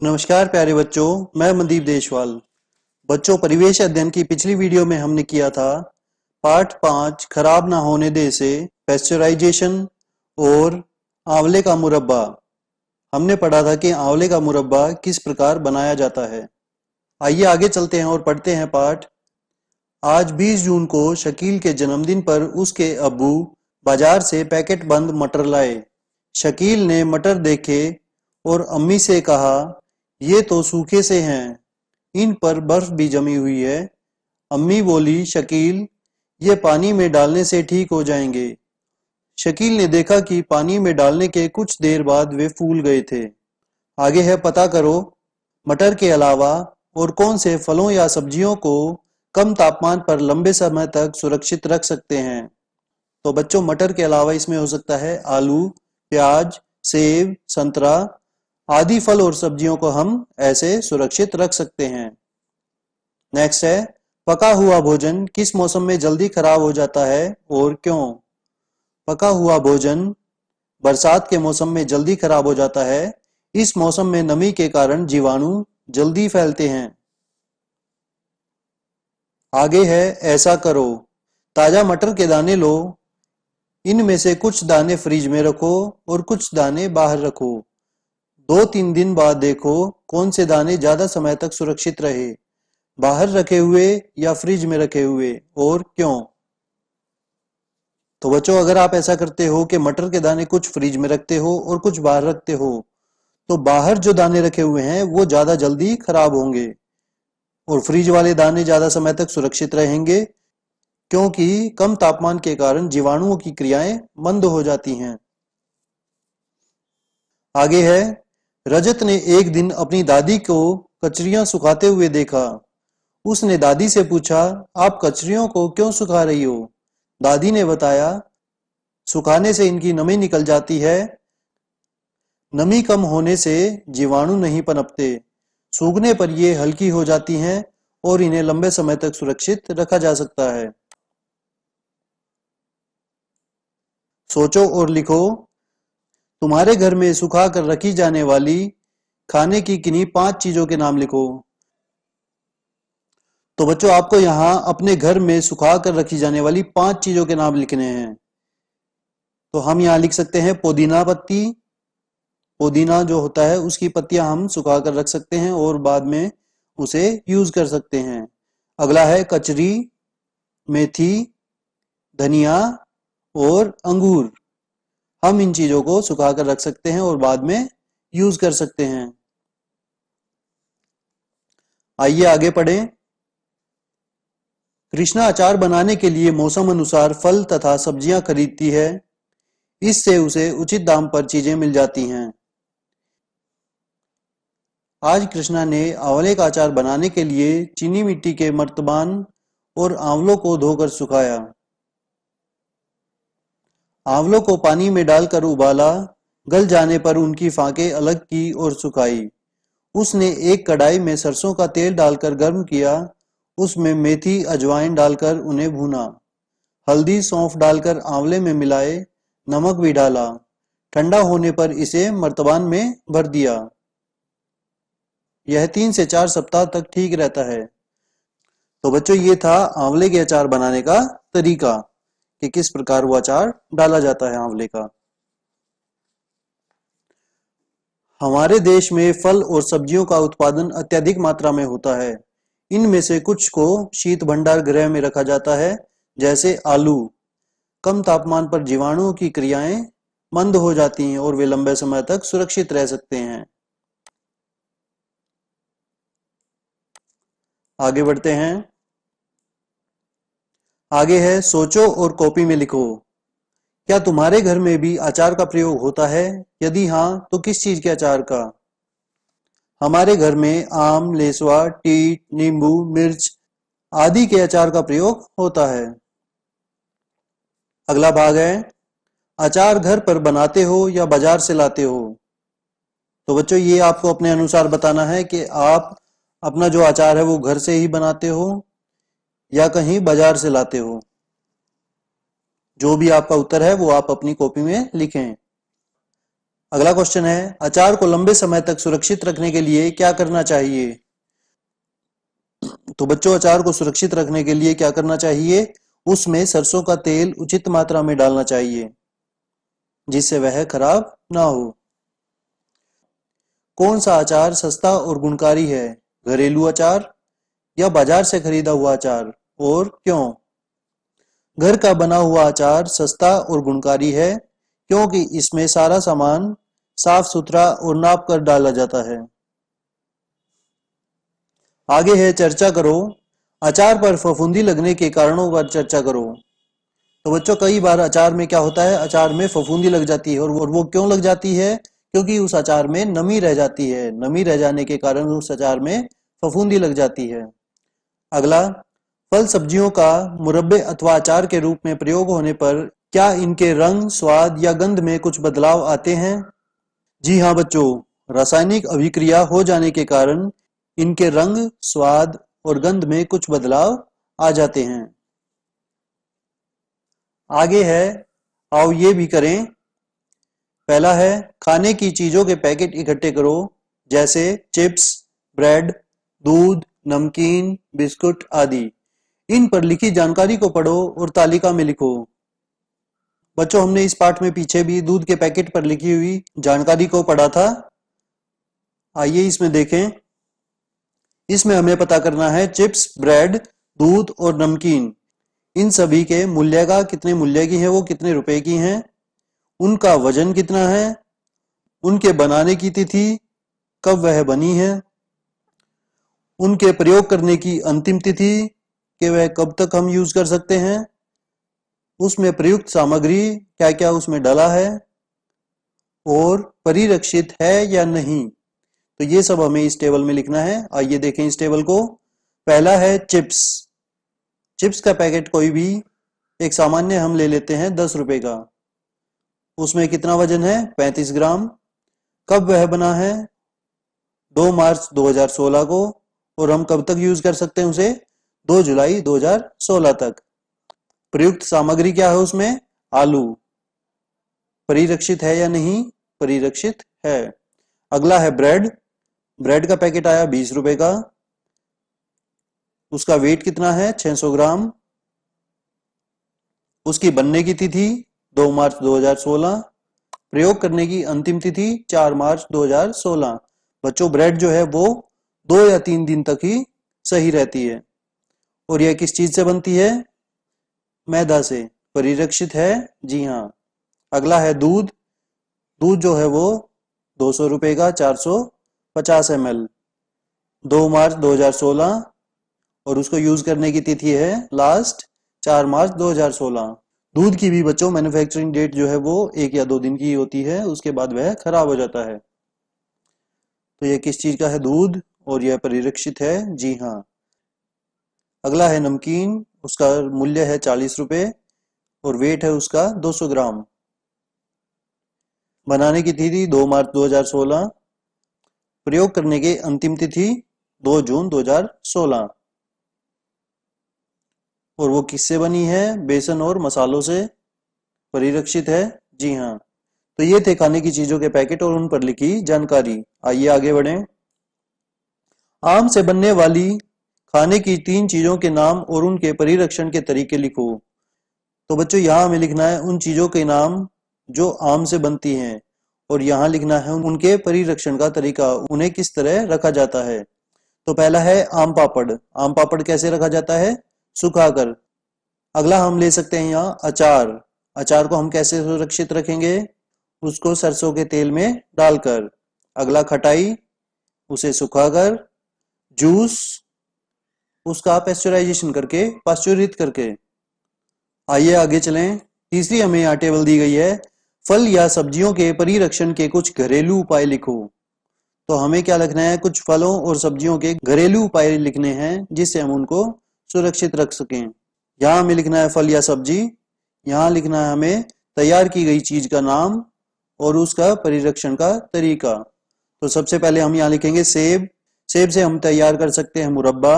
नमस्कार प्यारे बच्चों, मैं मनदीप देशवाल। बच्चों, परिवेश अध्ययन की पिछली वीडियो में हमने किया था पार्ट 5 खराब ना होने दे से पेस्चराइजेशन और आंवले का मुरब्बा। हमने पढ़ा था कि आंवले का मुरब्बा किस प्रकार बनाया जाता है। आइए आगे चलते हैं और पढ़ते हैं पाठ। आज 20 जून को शकील के जन्मदिन पर उसके अब्बू बाजार से पैकेट बंद मटर लाए। शकील ने मटर देखे और अम्मी से कहा, ये तो सूखे से हैं, इन पर बर्फ भी जमी हुई है। अम्मी बोली, शकील, ये पानी में डालने से ठीक हो जाएंगे। शकील ने देखा कि पानी में डालने के कुछ देर बाद वे फूल गए थे। आगे है, पता करो मटर के अलावा और कौन से फलों या सब्जियों को कम तापमान पर लंबे समय तक सुरक्षित रख सकते हैं। तो बच्चों, मटर के अलावा इसमें हो सकता है आलू, प्याज, सेब, संतरा आदि फल और सब्जियों को हम ऐसे सुरक्षित रख सकते हैं। नेक्स्ट है, पका हुआ भोजन किस मौसम में जल्दी खराब हो जाता है और क्यों? पका हुआ भोजन बरसात के मौसम में जल्दी खराब हो जाता है। इस मौसम में नमी के कारण जीवाणु जल्दी फैलते हैं। आगे है, ऐसा करो, ताजा मटर के दाने लो, इनमें से कुछ दाने फ्रिज में रखो और कुछ दाने बाहर रखो। 2-3 दिन बाद देखो कौन से दाने ज्यादा समय तक सुरक्षित रहे, बाहर रखे हुए या फ्रिज में रखे हुए, और क्यों? तो बच्चों, अगर आप ऐसा करते हो कि मटर के दाने कुछ फ्रिज में रखते हो और कुछ बाहर रखते हो, तो बाहर जो दाने रखे हुए हैं वो ज्यादा जल्दी खराब होंगे और फ्रिज वाले दाने ज्यादा समय तक सुरक्षित रहेंगे, क्योंकि कम तापमान के कारण जीवाणुओं की क्रियाएं मंद हो जाती हैं। आगे है, रजत ने एक दिन अपनी दादी को कचरियां सुखाते हुए देखा। उसने दादी से पूछा, आप कचरियों को क्यों सुखा रही हो? दादी ने बताया, सुखाने से इनकी नमी निकल जाती है। नमी कम होने से जीवाणु नहीं पनपते। सूखने पर ये हल्की हो जाती हैं और इन्हें लंबे समय तक सुरक्षित रखा जा सकता है। सोचो और लिखो, तुम्हारे घर में सुखा कर रखी जाने वाली खाने की किन्हीं 5 चीजों के नाम लिखो। तो बच्चों, आपको यहाँ अपने घर में सुखा कर रखी जाने वाली 5 चीजों के नाम लिखने हैं। तो हम यहाँ लिख सकते हैं पुदीना पत्ती। पुदीना जो होता है उसकी पत्तियां हम सुखा कर रख सकते हैं और बाद में उसे यूज कर सकते हैं। अगला है कचरी, मेथी, धनिया और अंगूर। हम इन चीजों को सुखा कर रख सकते हैं और बाद में यूज कर सकते हैं। आइए आगे पढ़ें। कृष्णा अचार बनाने के लिए मौसम अनुसार फल तथा सब्जियां खरीदती है। इससे उसे उचित दाम पर चीजें मिल जाती हैं। आज कृष्णा ने आंवले का अचार बनाने के लिए चीनी मिट्टी के मर्तबान और आंवलों को धोकर सुखाया। आंवलों को पानी में डालकर उबाला, गल जाने पर उनकी फांकें अलग की और सुखाई। उसने एक कढ़ाई में सरसों का तेल डालकर गर्म किया, उसमें मेथी अजवाइन डालकर उन्हें भूना। हल्दी सौंफ डालकर आंवले में मिलाए, नमक भी डाला। ठंडा होने पर इसे मर्तबान में भर दिया। यह 3 से 4 सप्ताह तक ठीक रहता है। तो बच्चों, ये था आंवले के अचार बनाने का तरीका कि किस प्रकार वो अचार डाला जाता है आंवले का। हमारे देश में फल और सब्जियों का उत्पादन अत्यधिक मात्रा में होता है। इनमें से कुछ को शीत भंडार गृह में रखा जाता है, जैसे आलू। कम तापमान पर जीवाणुओं की क्रियाएं मंद हो जाती हैं और वे लंबे समय तक सुरक्षित रह सकते हैं। आगे बढ़ते हैं। आगे है, सोचो और कॉपी में लिखो। क्या तुम्हारे घर में भी अचार का प्रयोग होता है? यदि हाँ, तो किस चीज के अचार का? हमारे घर में आम, लेसवा, टीट, नींबू, मिर्च आदि के अचार का प्रयोग होता है। अगला भाग है, अचार घर पर बनाते हो या बाजार से लाते हो? तो बच्चों, ये आपको अपने अनुसार बताना है कि आप अपना जो अचार है वो घर से ही बनाते हो या कहीं बाजार से लाते हो। जो भी आपका उत्तर है वो आप अपनी कॉपी में लिखें। अगला क्वेश्चन है, अचार को लंबे समय तक सुरक्षित रखने के लिए क्या करना चाहिए? तो बच्चों, अचार को सुरक्षित रखने के लिए क्या करना चाहिए? उसमें सरसों का तेल उचित मात्रा में डालना चाहिए जिससे वह खराब ना हो। कौन सा अचार सस्ता और गुणकारी है? घरेलू अचार या बाजार से खरीदा हुआ अचार, और क्यों? घर का बना हुआ अचार सस्ता और गुणकारी है क्योंकि इसमें सारा सामान साफ सुथरा और नाप कर डाला जाता है। आगे है, चर्चा करो। अचार पर फफूंदी लगने के कारणों पर चर्चा करो। तो बच्चों, कई बार अचार में क्या होता है, अचार में फफूंदी लग जाती है, और वो क्यों लग जाती है? क्योंकि उस अचार में नमी रह जाती है। नमी रह जाने के कारण उस अचार में फफूंदी लग जाती है। अगला, फल सब्जियों का मुरब्बे अथवा अचार के रूप में प्रयोग होने पर क्या इनके रंग, स्वाद या गंध में कुछ बदलाव आते हैं? जी हाँ बच्चों, रासायनिक अभिक्रिया हो जाने के कारण इनके रंग, स्वाद और गंध में कुछ बदलाव आ जाते हैं। आगे है, आओ ये भी करें। पहला है, खाने की चीजों के पैकेट इकट्ठे करो, जैसे चिप्स, ब्रेड, दूध, नमकीन, बिस्कुट आदि। इन पर लिखी जानकारी को पढ़ो और तालिका में लिखो। बच्चों, हमने इस पाठ में पीछे भी दूध के पैकेट पर लिखी हुई जानकारी को पढ़ा था। आइए इसमें देखें। इसमें हमें पता करना है चिप्स, ब्रेड, दूध और नमकीन, इन सभी के मूल्य का, कितने मूल्य की है वो, कितने रुपए की हैं, उनका वजन कितना है, उनके बनाने की तिथि, कब वह बनी है, उनके प्रयोग करने की अंतिम तिथि कि वह कब तक हम यूज कर सकते हैं, उसमें प्रयुक्त सामग्री क्या क्या उसमें डाला है, और परिरक्षित है या नहीं। तो ये सब हमें इस टेबल में लिखना है। आइए देखें इस टेबल को। पहला है चिप्स। चिप्स का पैकेट कोई भी एक सामान्य हम ले लेते हैं 10 रुपए का। उसमें कितना वजन है? 35 ग्राम। कब वह बना है? 2 मार्च 2016 को। और हम कब तक यूज कर सकते हैं उसे? 2 जुलाई 2016 तक। प्रयुक्त सामग्री क्या है उसमें? आलू। परिरक्षित है या नहीं? परिरक्षित है। अगला है ब्रेड। ब्रेड का पैकेट आया 20 रुपए का। उसका वेट कितना है? 600 ग्राम। उसकी बनने की तिथि 2 मार्च 2016। प्रयोग करने की अंतिम तिथि 4 मार्च 2016। बच्चों, ब्रेड जो है वो 2 या 3 दिन तक ही सही रहती है। और यह किस चीज से बनती है? मैदा से। परिरक्षित है? जी हाँ। अगला है दूध। दूध जो है वो 200 रुपए का 450 ml, 2 मार्च 2016। और उसको यूज करने की तिथि है लास्ट 4 मार्च 2016। दूध की भी बच्चों मैन्युफैक्चरिंग डेट जो है वो 1 या 2 दिन की होती है, उसके बाद वह खराब हो जाता है। तो यह किस चीज का है? दूध। और यह परिरक्षित है? जी हाँ। अगला है नमकीन। उसका मूल्य है 40 रुपए और वेट है उसका 200 ग्राम। बनाने की तिथि 2 मार्च 2016। प्रयोग करने की अंतिम तिथि 2 जून 2016। और वो किससे बनी है? बेसन और मसालों से। परिरक्षित है? जी हाँ। तो ये थे खाने की चीजों के पैकेट और उन पर लिखी जानकारी। आइए आगे बढ़ें। आम से बनने वाली खाने की 3 चीजों के नाम और उनके परिरक्षण के तरीके लिखो। तो बच्चों, यहाँ हमें लिखना है उन चीजों के नाम जो आम से बनती हैं, और यहाँ लिखना है उनके परिरक्षण का तरीका, उन्हें किस तरह रखा जाता है। तो पहला है आम पापड़। आम पापड़ कैसे रखा जाता है? सुखाकर। अगला हम ले सकते हैं यहाँ अचार। अचार को हम कैसे सुरक्षित रखेंगे? उसको सरसों के तेल में डालकर। अगला खटाई, उसे सुखाकर। जूस, उसका पेस्चराइजेशन करके, पाश्चुरित करके। आइए आगे चलें। तीसरी हमें यहाँ टेबल दी गई है, फल या सब्जियों के परिरक्षण के कुछ घरेलू उपाय लिखो। तो हमें क्या लिखना है? कुछ फलों और सब्जियों के घरेलू उपाय लिखने हैं जिससे हम उनको सुरक्षित रख सकें। यहाँ हमें लिखना है फल या सब्जी। यहाँ लिखना है हमें तैयार की गई चीज का नाम और उसका परिरक्षण का तरीका। तो सबसे पहले हम यहाँ लिखेंगे सेब। सेब से हम तैयार कर सकते हैं मुरब्बा,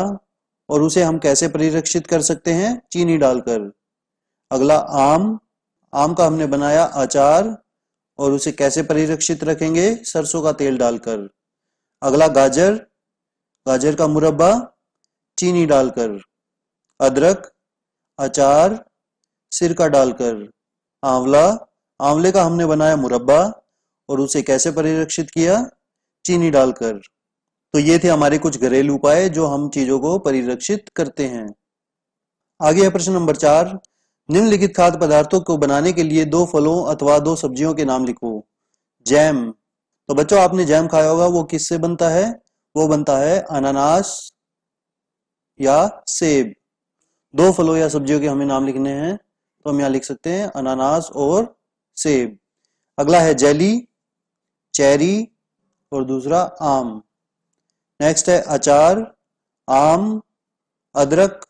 और उसे हम कैसे परिरक्षित कर सकते हैं? चीनी डालकर। अगला आम। आम का हमने बनाया अचार, और उसे कैसे परिरक्षित रखेंगे? सरसों का तेल डालकर। अगला गाजर, गाजर का मुरब्बा चीनी डालकर। अदरक, अचार, सिरका डालकर। आंवला, आंवले का हमने बनाया मुरब्बा और उसे कैसे परिरक्षित किया? चीनी डालकर। तो ये थे हमारे कुछ घरेलू उपाय जो हम चीजों को परिरक्षित करते हैं। आगे है प्रश्न नंबर 4। निम्नलिखित खाद्य पदार्थों को बनाने के लिए 2 फलों अथवा 2 सब्जियों के नाम लिखो। जैम, तो बच्चों आपने जैम खाया होगा, वो किससे बनता है? वो बनता है अनानास या सेब। 2 फलों या सब्जियों के हमें नाम लिखने हैं, तो हम यहाँ लिख सकते हैं अनानास और सेब। अगला है जेली, चेरी और दूसरा आम। नेक्स्ट है अचार, आम, अदरक।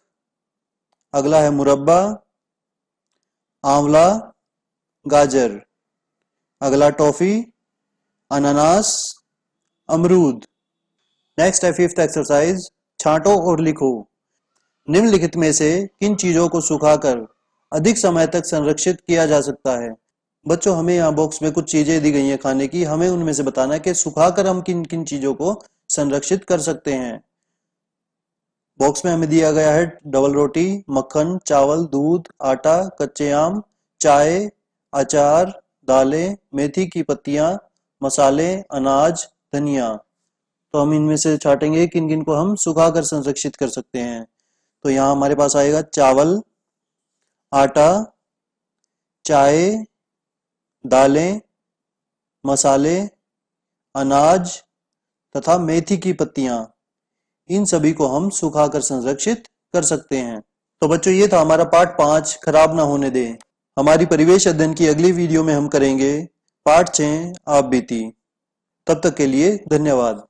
अगला है मुरब्बा, आंवला, गाजर। अगला टॉफी, अनानास, अमरूद। नेक्स्ट है 5th एक्सरसाइज, छांटो और लिखो। निम्नलिखित में से किन चीजों को सुखाकर अधिक समय तक संरक्षित किया जा सकता है? बच्चों हमें यहाँ बॉक्स में कुछ चीजें दी गई हैं खाने की, हमें उनमें से बताना है कि सुखाकर हम किन किन चीजों को संरक्षित कर सकते हैं। बॉक्स में हमें दिया गया है डबल रोटी, मक्खन, चावल, दूध, आटा, कच्चे आम, चाय, अचार, दालें, मेथी की पत्तियां, मसाले, अनाज, धनिया। तो हम इनमें से छांटेंगे किन किन को हम सुखाकर संरक्षित कर सकते हैं। तो यहाँ हमारे पास आएगा चावल, आटा, चाय, दालें, मसाले, अनाज तथा मेथी की पत्तियां। इन सभी को हम सुखाकर संरक्षित कर सकते हैं। तो बच्चों ये था हमारा पार्ट 5 खराब ना होने दें। हमारी परिवेश अध्ययन की अगली वीडियो में हम करेंगे पार्ट 6 आप बीती। तब तक के लिए धन्यवाद।